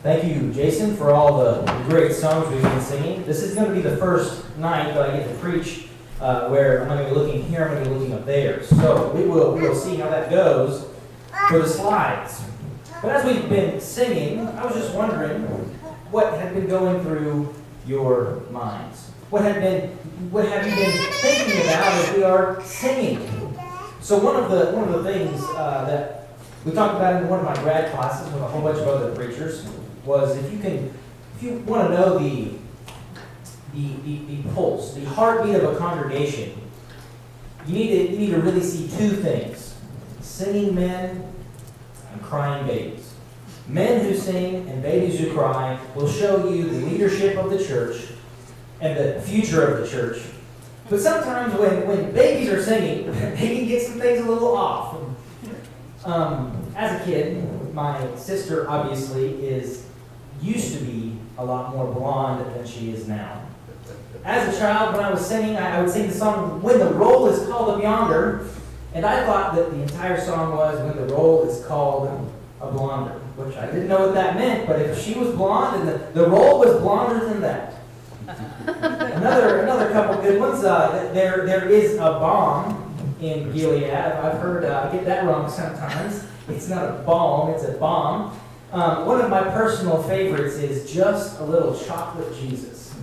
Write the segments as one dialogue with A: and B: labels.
A: Thank you, Jason, for all the great songs we've been singing. This is going to be the first night that I get to preach where I'm going to be looking here, I'm going to be looking up there. So we will see how that goes for the slides. But as we've been singing, I was just wondering what had been going through your minds. What have you been thinking about as we are singing? So one of the things that we talked about in one of my grad classes with a whole bunch of other preachers was if you want to know the pulse, the heartbeat of a congregation, you need to really see two things: singing men and crying babies. Men who sing and babies who cry will show you the leadership of the church and the future of the church. But sometimes when babies are singing, they can get some things a little off. As a kid, my sister obviously used to be a lot more blonde than she is now. As a child, when I was singing, I would sing the song, "When the Roll is Called Up Yonder," and I thought that the entire song was, "When the roll is called a blonder," which I didn't know what that meant, but if she was blonde, and the roll was blonder than that. Another couple good ones. There is a balm in Gilead. I've heard, I get that wrong sometimes. It's not a balm, it's a bomb. One of my personal favorites is "Just a Little Chocolate Jesus."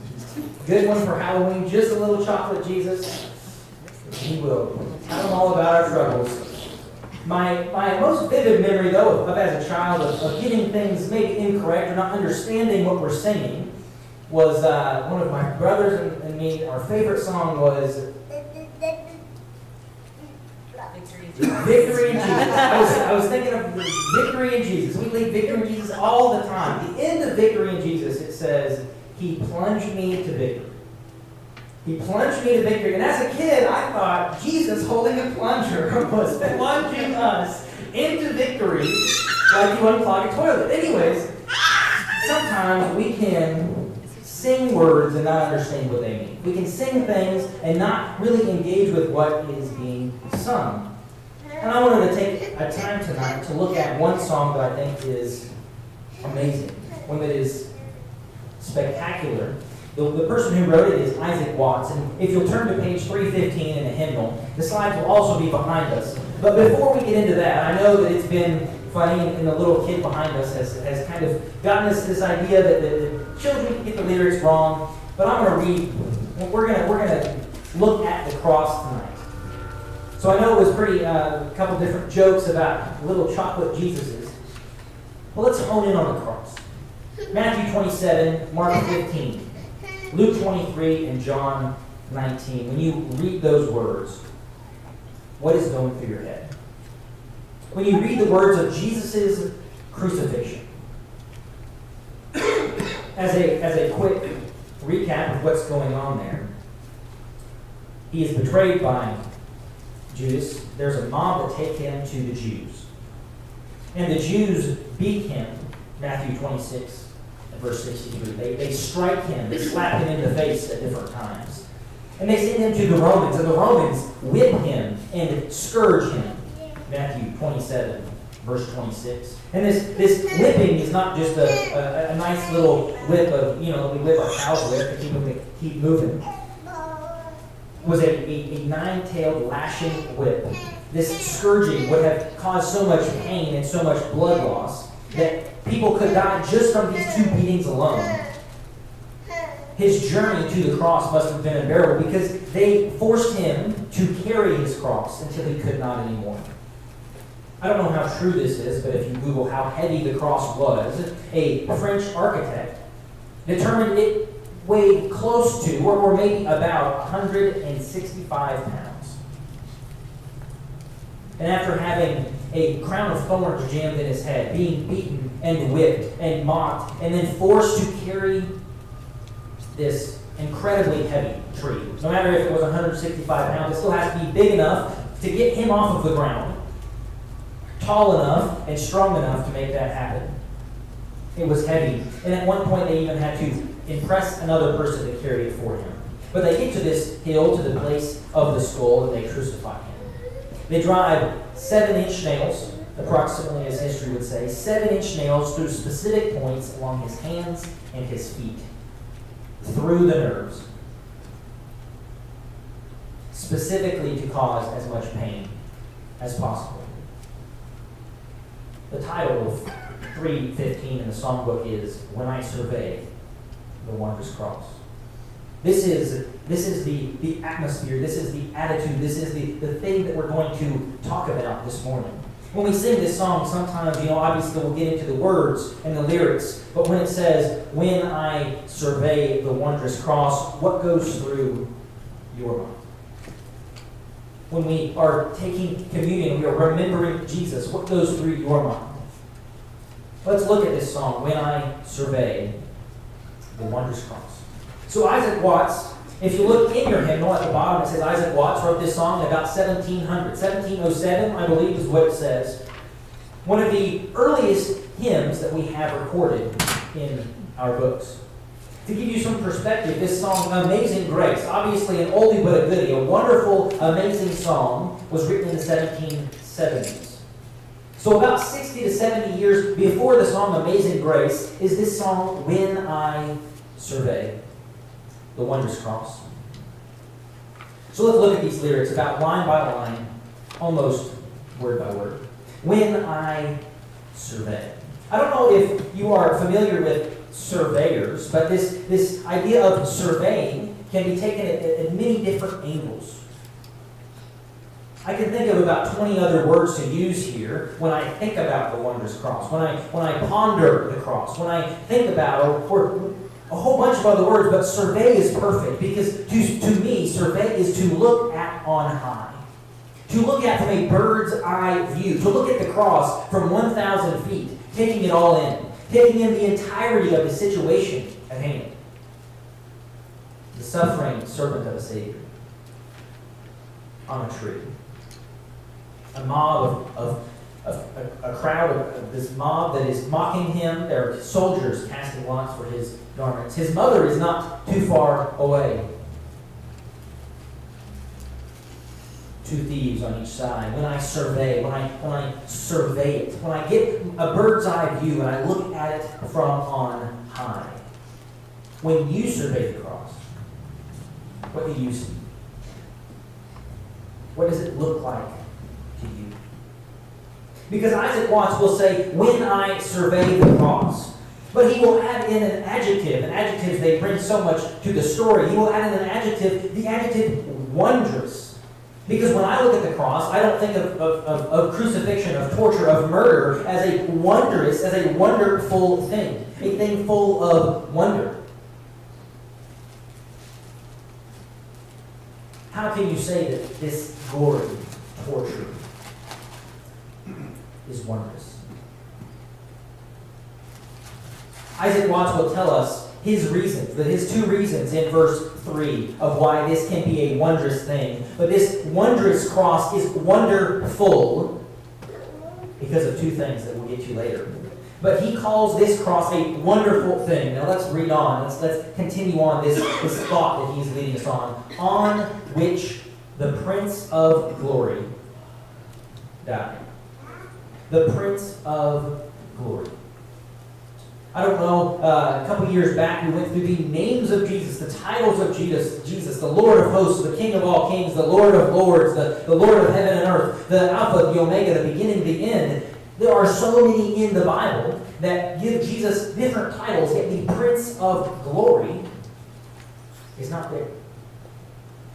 A: Good one for Halloween, "Just a Little Chocolate Jesus." He will tell them all about our troubles. My most vivid memory, though, of as a child, of getting things maybe incorrect or not understanding what we're singing, was one of my brothers and me, our favorite song was Victory in Jesus. I was thinking of Victory in Jesus. We leave Victory in Jesus all the time. The end of Victory in Jesus, it says, "He plunged me to victory." He plunged me to victory. And as a kid, I thought Jesus holding a plunger was plunging us into victory like you unclog a toilet. Anyways, sometimes we can sing words and not understand what they mean. We can sing things and not really engage with what is being sung. And I wanted to take a time tonight to look at one song that I think is amazing, one that is spectacular. The person who wrote it is Isaac Watts, and if you'll turn to page 315 in the hymnal, the slides will also be behind us. But before we get into that, I know that it's been funny, and the little kid behind us has kind of gotten us this idea that the children get the lyrics wrong. But I'm going to read. We're going to look at the cross tonight. So I know it was pretty a couple different jokes about little chocolate Jesuses. Well, let's hone in on the cross. Matthew 27, Mark 15. Luke 23 and John 19. When you read those words, what is going through your head? When you read the words of Jesus' crucifixion, as a quick recap of what's going on there, he is betrayed by Judas. There's a mob that take him to the Jews. And the Jews beat him, Matthew 26. Verse 63. They strike him, they slap him in the face at different times. And they send him to the Romans, and the Romans whip him and scourge him. Matthew 27, verse 26. And this whipping is not just a nice little whip of, we whip our cows with to keep moving. It was a nine-tailed lashing whip. This scourging would have caused so much pain and so much blood loss that people could die just from these two beatings alone. His journey to the cross must have been unbearable because they forced him to carry his cross until he could not anymore. I don't know how true this is, but if you Google how heavy the cross was, a French architect determined it weighed close to, or maybe about 165 pounds. And after having a crown of thorns jammed in his head, being beaten and whipped and mocked, and then forced to carry this incredibly heavy tree. No matter if it was 165 pounds, it still has to be big enough to get him off of the ground, tall enough and strong enough to make that happen. It was heavy. And at one point they even had to impress another person to carry it for him. But they get to this hill, to the place of the skull, and they crucify him. They drive 7-inch nails approximately as history would say, 7-inch nails through specific points along his hands and his feet, through the nerves, specifically to cause as much pain as possible. The title of 3:15 in the songbook is When I Survey the Wondrous Cross. This is the atmosphere, this is the attitude, this is the thing that we're going to talk about this morning. When we sing this song, sometimes, obviously we'll get into the words and the lyrics, but when it says, when I survey the wondrous cross, what goes through your mind? When we are taking communion, we are remembering Jesus, what goes through your mind? Let's look at this song, When I Survey the Wondrous Cross. So Isaac Watts, if you look in your hymnal at the bottom, it says Isaac Watts wrote this song in about 1700. 1707, I believe, is what it says. One of the earliest hymns that we have recorded in our books. To give you some perspective, this song, Amazing Grace, obviously an oldie but a goodie, a wonderful, amazing song, was written in the 1770s. So about 60 to 70 years before the song Amazing Grace is this song, When I Survey the Wondrous Cross. So let's look at these lyrics about line by line, almost word by word. When I survey. I don't know if you are familiar with surveyors, but this idea of surveying can be taken at many different angles. I can think of about 20 other words to use here when I think about the wondrous cross, when I ponder the cross, when I think about, or a whole bunch of other words, but survey is perfect because to me, survey is to look at on high. To look at from a bird's eye view. To look at the cross from 1,000 feet, taking it all in. Taking in the entirety of the situation at hand. The suffering servant of a Savior on a tree. A mob of a crowd of this mob that is mocking him. There are soldiers casting lots for his garments. His mother is not too far away. 2 thieves on each side. When I survey, when I survey it, when I get a bird's eye view and I look at it from on high. When you survey the cross, what do you see? What does it look like to you? Because Isaac Watts will say, when I survey the cross. But he will add in an adjective. And adjectives, they bring so much to the story. He will add in an adjective, the adjective wondrous. Because when I look at the cross, I don't think of crucifixion, of torture, of murder as a wondrous, as a wonderful thing. A thing full of wonder. How can you say that this gory torture is wondrous? Isaac Watts will tell us his reasons, that his 2 reasons in verse 3 of why this can be a wondrous thing. But this wondrous cross is wonderful because of 2 things that we'll get to later. But he calls this cross a wonderful thing. Now let's read on. Let's continue on this thought that he's leading us on which the Prince of Glory died. The Prince of Glory. I don't know, a couple years back we went through the names of Jesus, the titles of Jesus, the Lord of hosts, the King of all kings, the Lord of lords, the Lord of heaven and earth, the Alpha, the Omega, the beginning, the end. There are so many in the Bible that give Jesus different titles, yet the Prince of Glory is not there.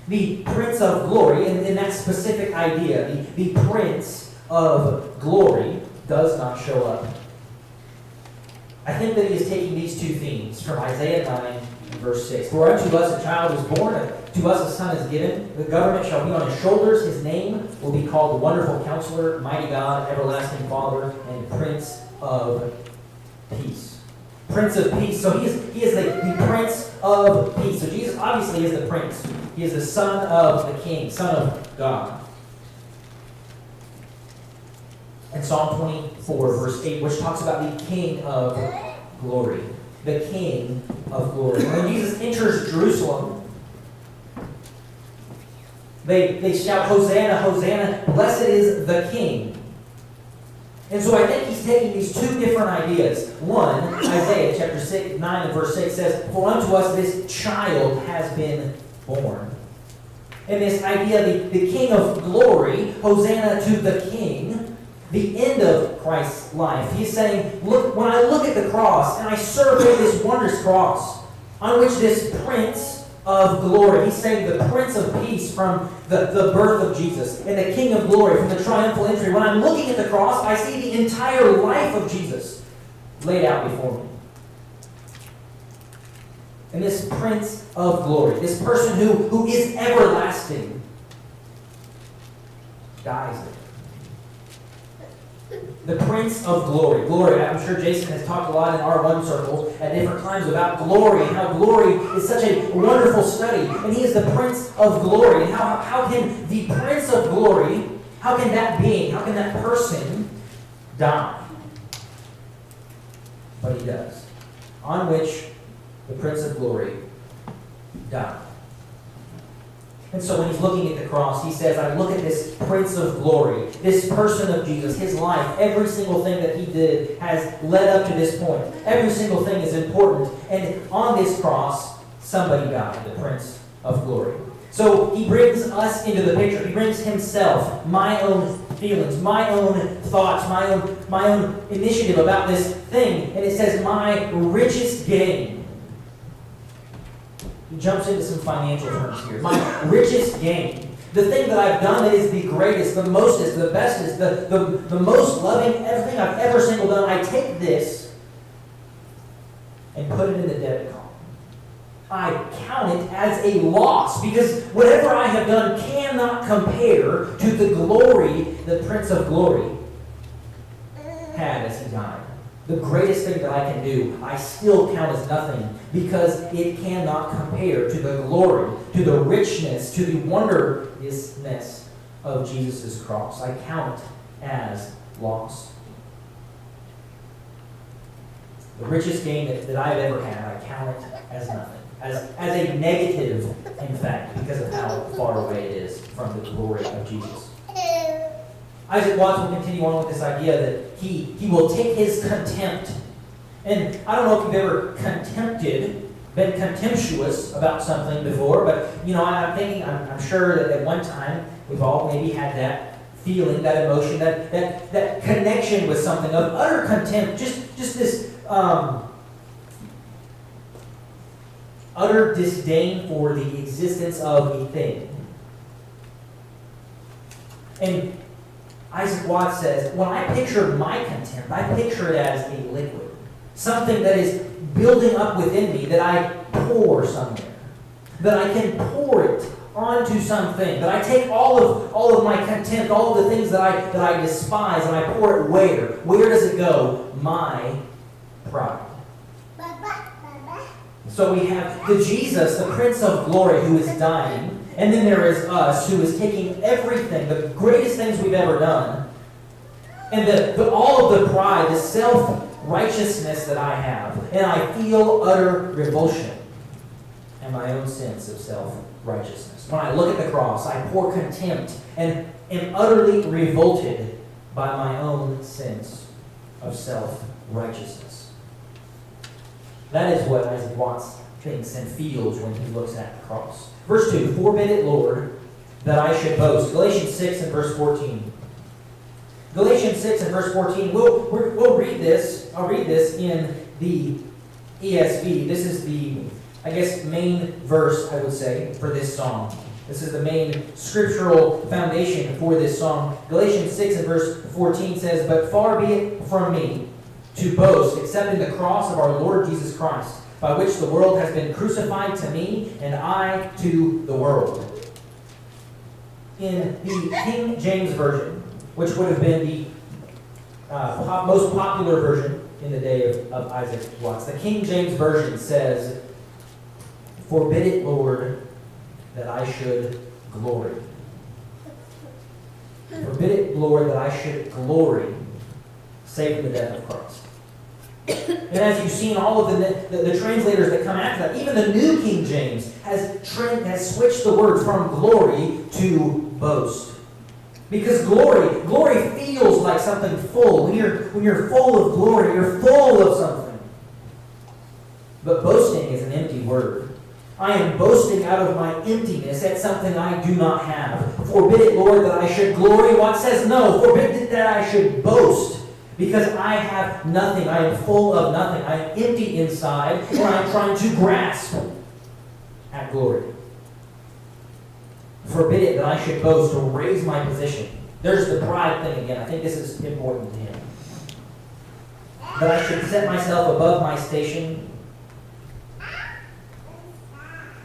A: The Prince of Glory, in that specific idea, the Prince of Glory does not show up. I think that he is taking these 2 themes from Isaiah 9 and verse 6. For unto us a child is born, to us a son is given. The government shall be on his shoulders. His name will be called Wonderful Counselor, Mighty God, Everlasting Father, and Prince of Peace. Prince of Peace. So he is the Prince of Peace. So Jesus obviously is the Prince. He is the Son of the King, Son of God. And Psalm 24, verse 8, which talks about the King of Glory. The King of Glory. When Jesus enters Jerusalem, they shout, Hosanna, Hosanna, blessed is the King And so I think he's taking these two different ideas. One, Isaiah chapter 9 and verse 6 says, "For unto us this child has been born." And this idea, the King of glory, Hosanna to the King, the end of Christ's life. He's saying, look, when I look at the cross and I survey this wondrous cross on which this Prince of glory, he's saying the Prince of Peace from the birth of Jesus, and the King of glory from the triumphal entry. When I'm looking at the cross, I see the entire life of Jesus laid out before me. And this Prince of glory, this person who is everlasting, dies there. The Prince of glory. Glory, I'm sure Jason has talked a lot in our one circle at different times about glory and how glory is such a wonderful study. And he is the Prince of glory. And how can the Prince of glory, how can that being, how can that person die? But he does. On which the Prince of glory died. And so when he's looking at the cross, he says, I look at this Prince of glory, this person of Jesus, his life, every single thing that he did has led up to this point. Every single thing is important. And on this cross, somebody died, the Prince of glory. So he brings us into the picture. He brings himself, my own feelings, my own thoughts, my own initiative about this thing. And it says, my richest gain. He jumps into some financial terms here. My richest gain. The thing that I've done that is the greatest, the mostest, the bestest, the most loving, everything I've ever single done. I take this and put it in the debit column. I count it as a loss because whatever I have done cannot compare to the glory the Prince of Glory had as he died. The greatest thing that I can do, I still count as nothing because it cannot compare to the glory, to the richness, to the wondrousness of Jesus' cross. I count it as loss. The richest gain that I've ever had, I count it as nothing. As a negative, in fact, because of how far away it is from the glory of Jesus. Isaac Watts will continue on with this idea that he will take his contempt. And I don't know if you've ever been contemptuous about something before, but I'm thinking, I'm sure that at one time we've all maybe had that feeling, that emotion, that connection with something of utter contempt, just this utter disdain for the existence of a thing. And Isaac Watts says, when I picture my contempt, I picture it as a liquid. Something that is building up within me that I pour somewhere. That I can pour it onto something. That I take all of my contempt, all of the things that I despise, and I pour it where? Where does it go? My pride. So we have the Jesus, the Prince of Glory, who is dying. And then there is us, who is taking everything, the greatest things we've ever done, and all of the pride, the self-righteousness that I have, and I feel utter revulsion and my own sense of self-righteousness. When I look at the cross, I pour contempt and am utterly revolted by my own sense of self-righteousness. That is what Isaac Watts thinks and feels when he looks at the cross. Verse 2, forbid it, Lord, that I should boast. Galatians 6 and verse 14. Galatians 6 and verse 14. We'll read this. I'll read this in the ESV. This is the, main verse, I would say, for this song. This is the main scriptural foundation for this song. Galatians 6 and verse 14 says, but far be it from me to boast, except in the cross of our Lord Jesus Christ, by which the world has been crucified to me, and I to the world. In the King James Version, which would have been the most popular version in the day of Isaac Watts, the King James Version says, forbid it, Lord, that I should glory. Forbid it, Lord, that I should glory, save in the death of Christ. And as you've seen, all of the translators that come after that, even the New King James has switched the word from glory to boast. Because glory feels like something full. When you're full of glory, you're full of something. But boasting is an empty word. I am boasting out of my emptiness at something I do not have. Forbid it, Lord, that I should glory. What says no? Forbid it that I should boast. Because I have nothing. I am full of nothing. I am empty inside, and I'm trying to grasp at glory. Forbid it that I should boast or raise my position. There's the pride thing again. I think this is important to him. That I should set myself above my station,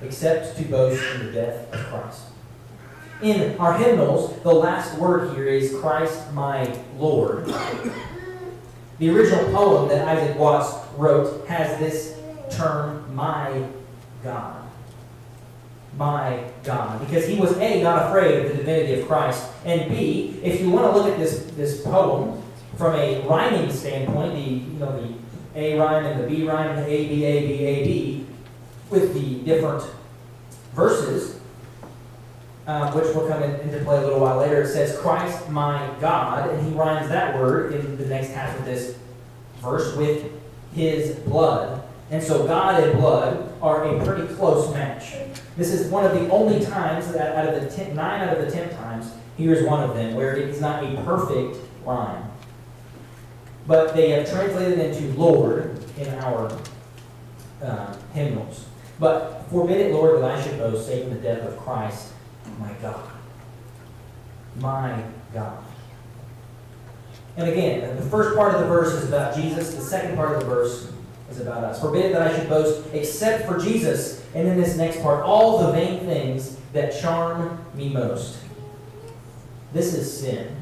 A: except to boast in the death of Christ. In our hymnals, the last word here is Christ my Lord. The original poem that Isaac Watts wrote has this term, my God. My God. Because he was A, not afraid of the divinity of Christ, and B, if you want to look at this poem from a rhyming standpoint, the A rhyme and the B rhyme, the A, B, A, B, A, B, with the different verses, which will come into play a little while later. It says, Christ my God, and he rhymes that word in the next half of this verse with his blood. And so God and blood are a pretty close match. This is one of the only times that out of the 9 out of the 10 times, here's one of them, where it is not a perfect rhyme. But they have translated into Lord in our hymnals. But forbid it, Lord, that I should boast, save in the death of Christ, my God. My God. And again, the first part of the verse is about Jesus. The second part of the verse is about us. Forbid it that I should boast except for Jesus. And then this next part, all the vain things that charm me most. This is sin.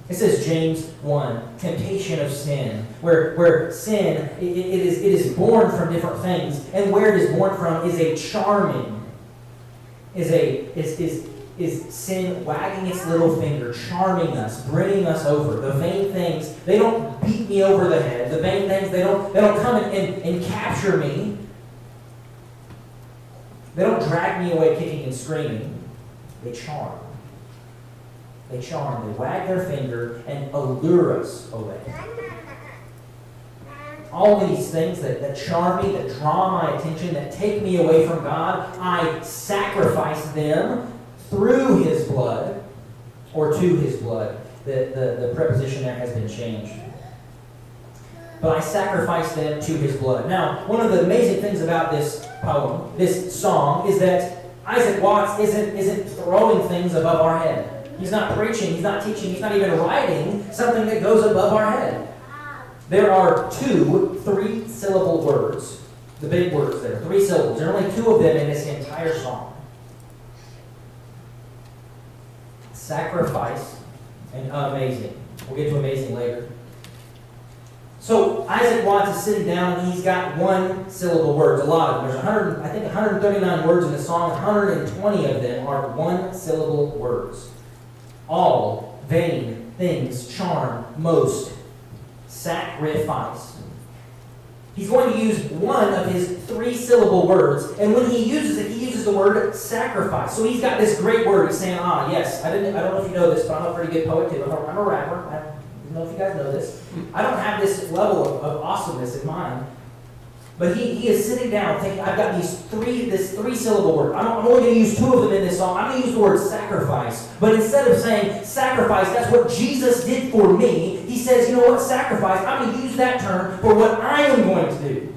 A: It says James 1, temptation of sin, where sin, it is born from different things, and where it is born from is a charming, is sin wagging its little finger, charming us, bringing us over. The vain things, they don't beat me over the head. The vain things, they don't come and capture me. They don't drag me away kicking and screaming. They charm. They charm, they wag their finger and allure us away. All these things that charm me, that draw my attention, that take me away from God, I sacrifice them through his blood, or to his blood. The preposition there has been changed. But I sacrifice them to his blood. Now, one of the amazing things about this poem, this song, is that Isaac Watts isn't throwing things above our head. He's not preaching, he's not teaching, he's not even writing something that goes above our head. There are 2 3-syllable words. The big words there, 3 syllables. There are only 2 of them in this entire song. Sacrifice and amazing. We'll get to amazing later. So Isaac Watts is sitting down and he's got 1-syllable words, a lot of them. There's 139 words in the song, 120 of them are 1-syllable words. All, vain, things, charm, most, sacrifice. He's going to use one of his 3-syllable words, and when he uses it, he uses the word sacrifice. So he's got this great word. He's saying, yes, I don't know if you know this, but I'm a pretty good poet too. I'm a rapper. I don't know if you guys know this. I don't have this level of awesomeness in mind. But he is sitting down thinking, I've got this 3-syllable word. I'm only going to use 2 of them in this song. I'm going to use the word sacrifice. But instead of saying sacrifice, that's what Jesus did for me, he says, you know what, sacrifice, I'm going to use that term for what I am going to do.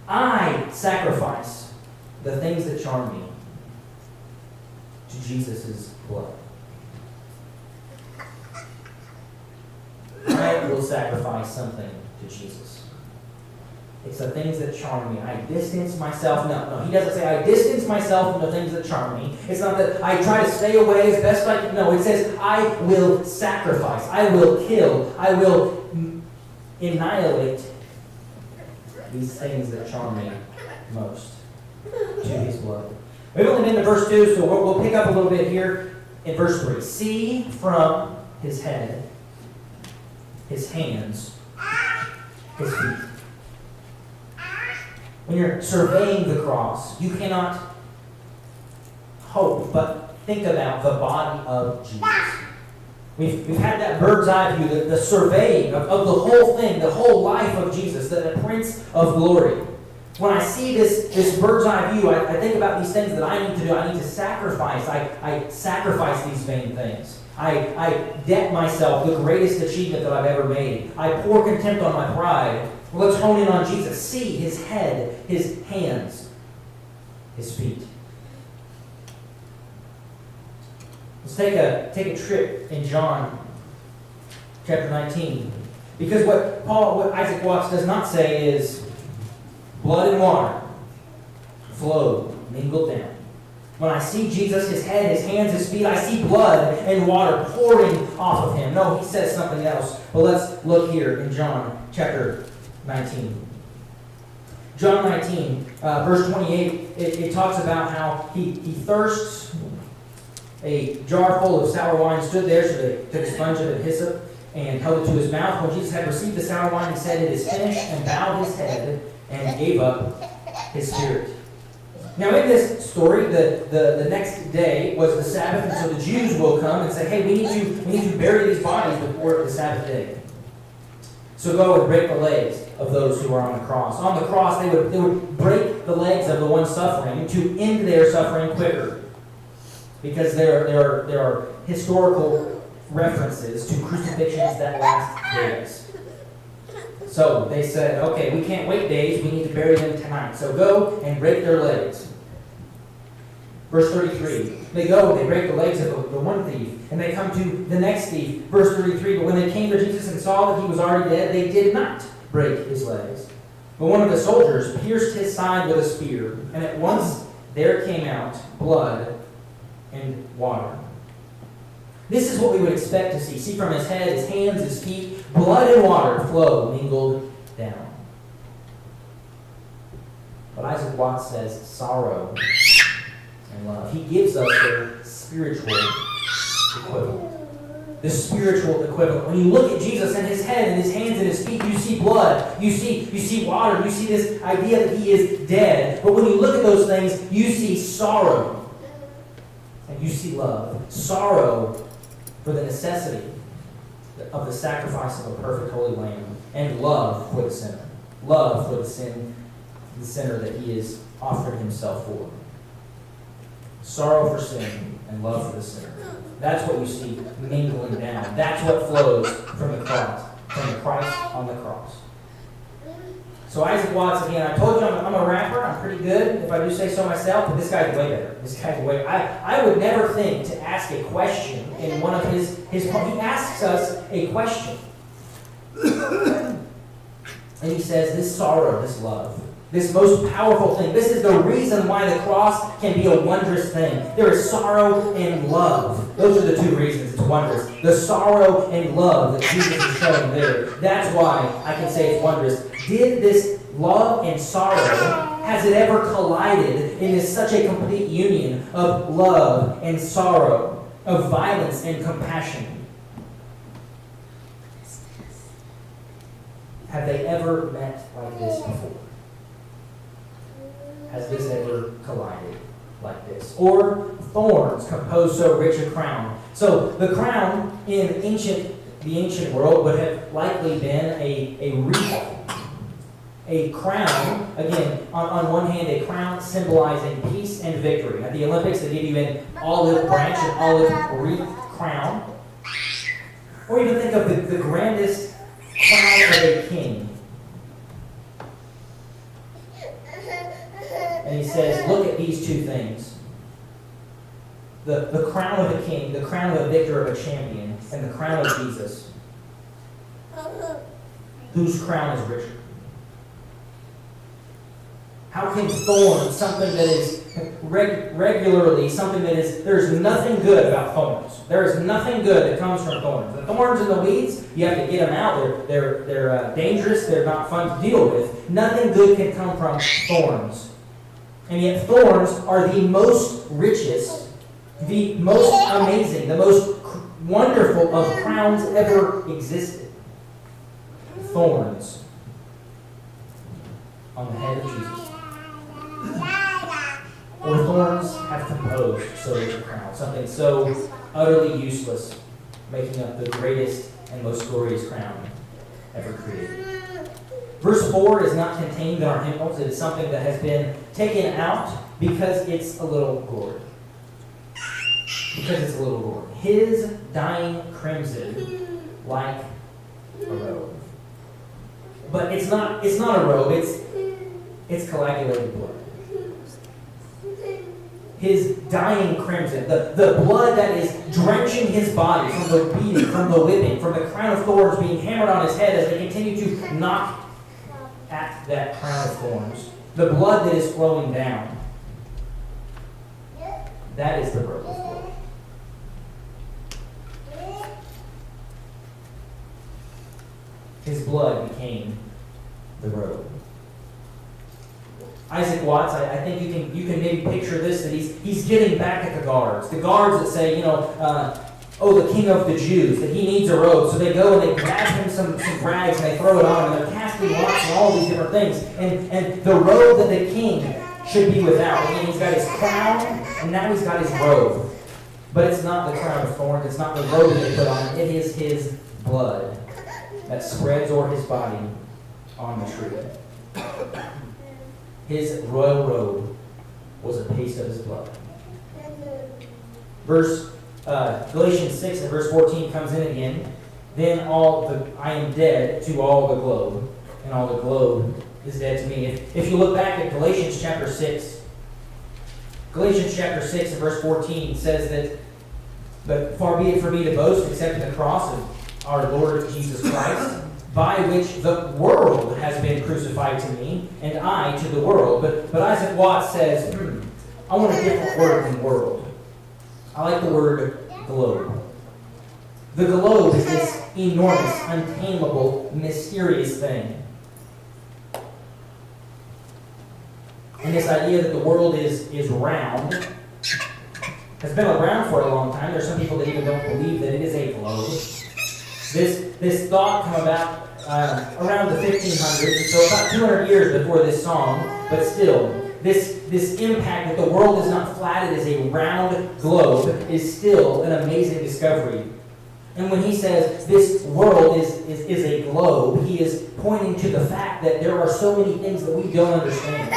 A: I sacrifice the things that charm me to Jesus' blood. I will sacrifice something to Jesus. It's the things that charm me. I distance myself. No, he doesn't say I distance myself from the things that charm me. It's not that I try to stay away as best I can. No, it says I will sacrifice. I will kill. I will annihilate these things that charm me most to his blood. We've only been to verse 2, so we'll pick up a little bit here in verse 3. See from his head, his hands, his feet. When you're surveying the cross, you cannot hope but think about the body of Jesus. We've had that bird's eye view, the surveying of the whole thing, the whole life of Jesus, the Prince of Glory. When I see this bird's eye view, I think about these things that I need to do. I need to sacrifice. I sacrifice these vain things. I debt myself the greatest achievement that I've ever made. I pour contempt on my pride. Well, let's hone in on Jesus. See his head, his hands, his feet. Let's take a trip in John chapter 19. Because what Isaac Watts does not say is blood and water flowed, mingled down. When I see Jesus, his head, his hands, his feet, I see blood and water pouring off of him. No, he says something else. But let's look here in John chapter 19. John 19, verse 28, it talks about how he thirsts. A jar full of sour wine stood there, so they took a sponge of hyssop and held it to his mouth. When Jesus had received the sour wine, he said, "It is finished," and bowed his head and gave up his spirit. Now in this story, the next day was the Sabbath, and so the Jews will come and say, "Hey, we need to bury these bodies before the Sabbath day. So go and break the legs of those who are on the cross." On the cross, they would break the legs of the one suffering to end their suffering quicker. Because there are historical references to crucifixions that last days. So they said, okay, we can't wait days, we need to bury them tonight. So go and break their legs. Verse 33, they go and they break the legs of the one thief, and they come to the next thief. Verse 33, but when they came to Jesus and saw that he was already dead, they did not break his legs. But one of the soldiers pierced his side with a spear, and at once there came out blood and water. This is what we would expect to see. See from his head, his hands, his feet, blood and water flow mingled down. But Isaac Watts says sorrow and love. He gives us their spiritual equivalent. The spiritual equivalent. When you look at Jesus and his head and his hands and his feet, you see blood, you see water, you see this idea that he is dead. But when you look at those things, you see sorrow. And you see love. Sorrow for the necessity of the sacrifice of a perfect holy lamb. And love for the sinner. Love for the sinner that he is offering himself for. Sorrow for sin and love for the sinner. That's what you see mingling down. That's what flows from the cross, from the Christ on the cross. So Isaac Watts, again, I told you I'm a rapper. I'm pretty good, if I do say so myself, but this guy's way better. This guy's way. I would never think to ask a question in one of his. He asks us a question, and he says, "This sorrow, this love, this most powerful thing. This is the reason why the cross can be a wondrous thing. There is sorrow and love. Those are the two reasons it's wondrous. The sorrow and love that Jesus is showing there. That's why I can say it's wondrous. Did this love and sorrow, has it ever collided in such a complete union of love and sorrow, of violence and compassion? Have they ever met like this before? Has this ever collided like this? Or thorns compose so rich a crown. So the crown in the ancient world would have likely been a wreath. A crown, again, on one hand, a crown symbolizing peace and victory. At the Olympics, they give you an olive branch, an olive wreath crown. Or even think of the grandest crown of a king. And he says, look at these two things. The crown of a king, the crown of a victor, of a champion, and the crown of Jesus. Whose crown is richer? How can thorns, something that is regularly, something that is, there's nothing good about thorns. There is nothing good that comes from thorns. The thorns in the weeds, you have to get them out. They're dangerous. They're not fun to deal with. Nothing good can come from thorns. And yet thorns are the most richest, the most amazing, the most wonderful of crowns ever existed. Thorns on the head of Jesus. Or thorns have composed so rich a crown, something so utterly useless making up the greatest and most glorious crown ever created. Verse 4 is not contained in our hymnals. It is something that has been taken out because it's a little gory. Because it's a little gory. His dying crimson like a robe. But it's not a robe, it's coagulated blood. His dying crimson, the blood that is drenching his body from the beating, from the whipping, from the crown of thorns being hammered on his head as they continue to knock at that crown of thorns. The blood that is flowing down. That is the robe of glory. His blood became the robe. Isaac Watts, I think you can maybe picture this, that he's getting back at the guards. The guards that say, oh, the king of the Jews, that he needs a robe. So they go and they grab him some rags and they throw it on him, and they're casting lots and all these different things. And the robe that the king should be without. And he's got his crown, and now he's got his robe. But it's not the crown of thorns, it's not the robe that they put on him, it is his blood that spreads o'er his body on the tree. His royal robe was a taste of his blood. Galatians 6 and verse 14 comes in again. Then I am dead to all the globe, and all the globe is dead to me. If you look back at Galatians chapter 6 and verse 14 says that, but far be it for me to boast except in the cross of our Lord Jesus Christ, by which the world has been crucified to me, and I to the world. But Isaac Watts says, I want a different word than world. I like the word globe. The globe is this enormous, untamable, mysterious thing. And this idea that the world is round has been around for a long time. There's some people that even don't believe that it is a globe. This thought came about around the 1500s, so about 200 years before this song, but still, this impact that the world is not flat, it is a round globe, is still an amazing discovery. And when he says this world is a globe, he is pointing to the fact that there are so many things that we don't understand.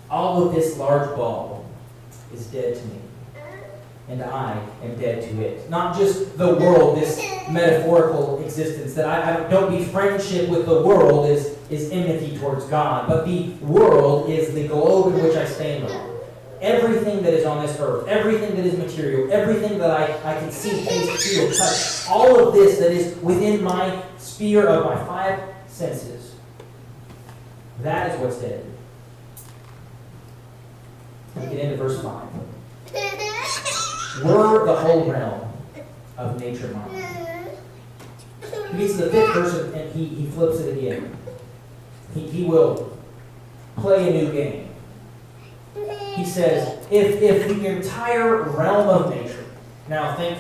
A: All of this large ball is dead to me, and I am dead to it. Not just the world, this metaphorical existence, that I don't be friendship with the world is enmity towards God, but the world is the globe in which I stand on. Everything that is on this earth, everything that is material, everything that I can see, taste, feel, touch, all of this that is within my sphere of my five senses, that is what's dead. We get into verse 5. Were the whole realm of nature mine. He gets to the 5th verse and he flips it again. He will play a new game. He says, if the entire realm of nature, now think,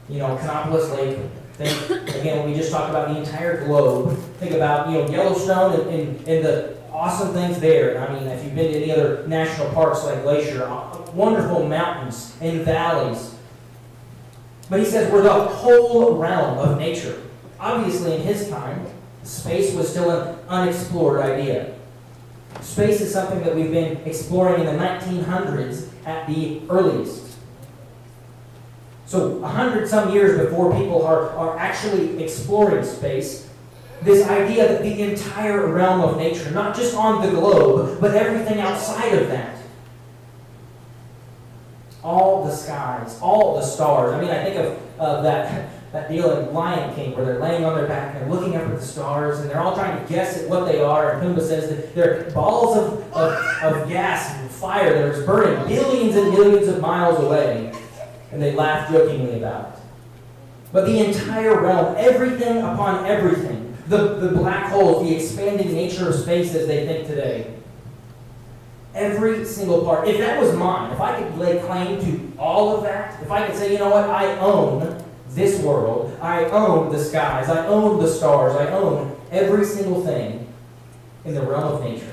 A: Canopolis Lake, think, again, when we just talked about the entire globe, think about, Yellowstone and the awesome things there. I mean, if you've been to any other national parks like Glacier, wonderful mountains and valleys. But he says we're the whole realm of nature. Obviously, in his time, space was still an unexplored idea. Space is something that we've been exploring in the 1900s at the earliest. So 100-some years before people are actually exploring space, this idea that the entire realm of nature, not just on the globe, but everything outside of that, all the skies, all the stars. I mean, I think of that deal in Lion King where they're laying on their back and they're looking up at the stars and they're all trying to guess at what they are. And Pumbaa says that they're balls of gas and fire that are burning billions and billions of miles away. And they laugh jokingly about it. But the entire realm, everything upon everything, the black holes, the expanding nature of space as they think today, every single part. If that was mine, if I could lay claim to all of that, if I could say, you know what, I own this world, I own the skies, I own the stars, I own every single thing in the realm of nature.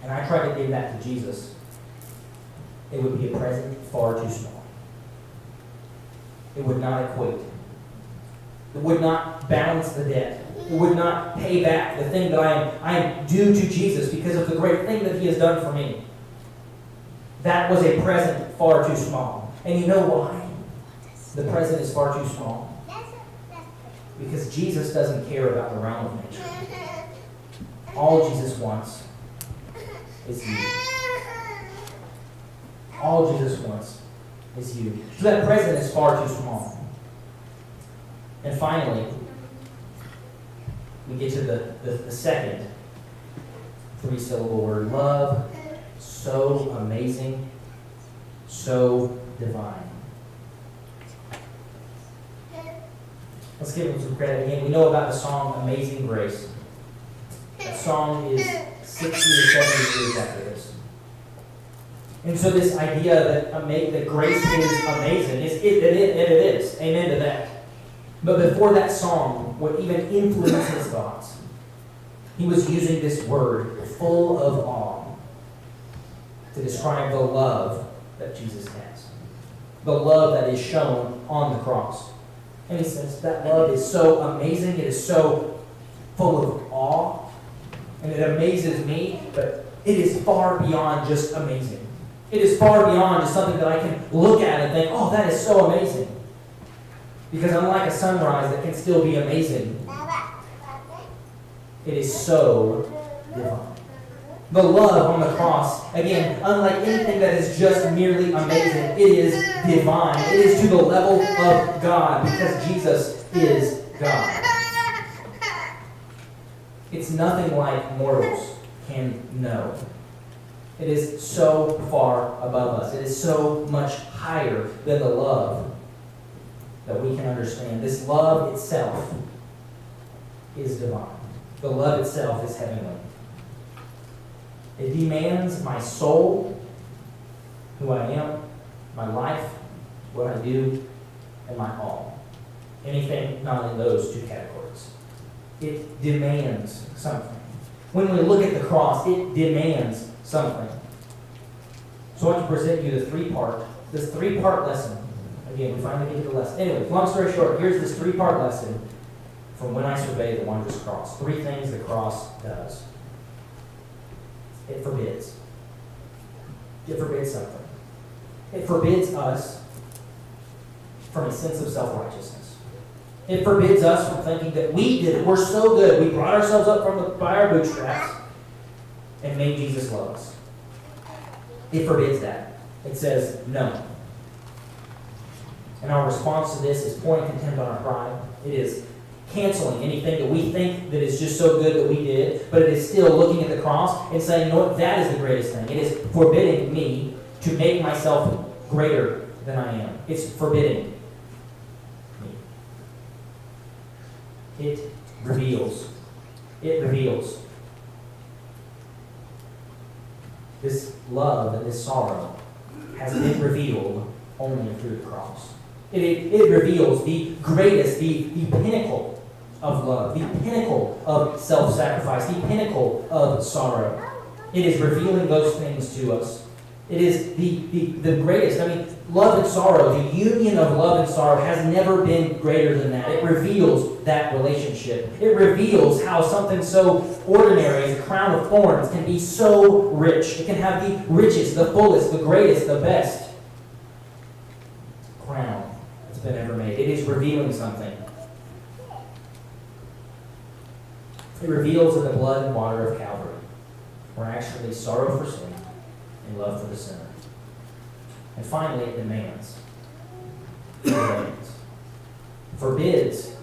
A: And I try to give that to Jesus. it would be a present far too small. It would not equate. It would not balance the debt. It would not pay back the thing that I am due to Jesus because of the great thing that he has done for me. That was a present far too small. And you know why the present is far too small? Because Jesus doesn't care about the realm of nature. All Jesus wants is you. All Jesus wants is you. So that present is far too small. And finally, we get to the second three-syllable word. Love, so amazing, so divine. Let's give him some credit again. We know about the song Amazing Grace. That song is 60 or 70 years after this. And so this idea that grace is amazing, it is. Amen to that. But before that song would even influence his thoughts, he was using this word full of awe to describe the love that Jesus has. The love that is shown on the cross. And he says that love is so amazing, it is so full of awe, and it amazes me, but it is far beyond just amazing. It is far beyond just something that I can look at and think, oh, that is so amazing. Because unlike a sunrise that can still be amazing, it is so divine. The love on the cross, again, unlike anything that is just merely amazing, it is divine. It is to the level of God because Jesus is God. It's nothing like mortals can know. It is so far above us. It is so much higher than the love that we can understand. This love itself is divine. The love itself is heavenly. It demands my soul, who I am, my life, what I do, and my all. Anything not in those two categories. It demands something. When we look at the cross, it demands something. So I want to present you this three-part lesson. Again, we finally get to the lesson. Anyway, long story short, here's this three-part lesson from When I Survey the Wondrous Cross. Three things the cross does. It forbids. It forbids something. It forbids us from a sense of self-righteousness. It forbids us from thinking that we did it. We're so good. We brought ourselves up by our bootstraps and made Jesus love us. It forbids that. It says no. And our response to this is pouring contempt on our pride. It is canceling anything that we think that is just so good that we did, but it is still looking at the cross and saying, no, that is the greatest thing. It is forbidding me to make myself greater than I am. It's forbidding me. It reveals. It reveals. This love and this sorrow has been revealed only through the cross. It reveals the greatest, the pinnacle of love, the pinnacle of self-sacrifice, the pinnacle of sorrow. It is revealing those things to us. It is the greatest. I mean, love and sorrow, the union of love and sorrow has never been greater than that. It reveals that relationship. It reveals how something so ordinary as a crown of thorns can be so rich. It can have the richest, the fullest, the greatest, the best crown that's been ever made. It is revealing something. It reveals that the blood and water of Calvary were actually sorrow for sin and love for the sinner. And finally, it demands. It demands. Forbids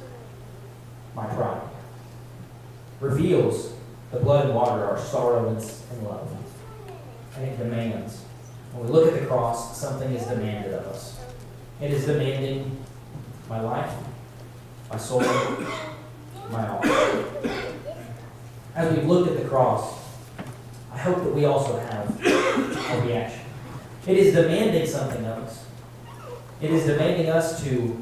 A: my pride. Reveals the blood and water are sorrow and love. And it demands. When we look at the cross, something is demanded of us. It is demanding my life, my soul, my all. As we've looked at the cross, I hope that we also have a reaction. It is demanding something of us. It is demanding us to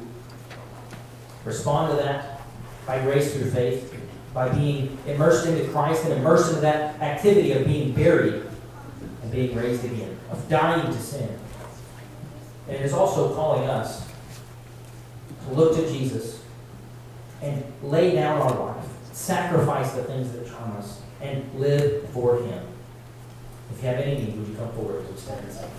A: respond to that by grace through faith, by being immersed into Christ and immersed into that activity of being buried and being raised again, of dying to sin. And it is also calling us to look to Jesus and lay down our life, sacrifice the things that charm us, and live for Him. If you have any need, would you come forward as we stand and sing?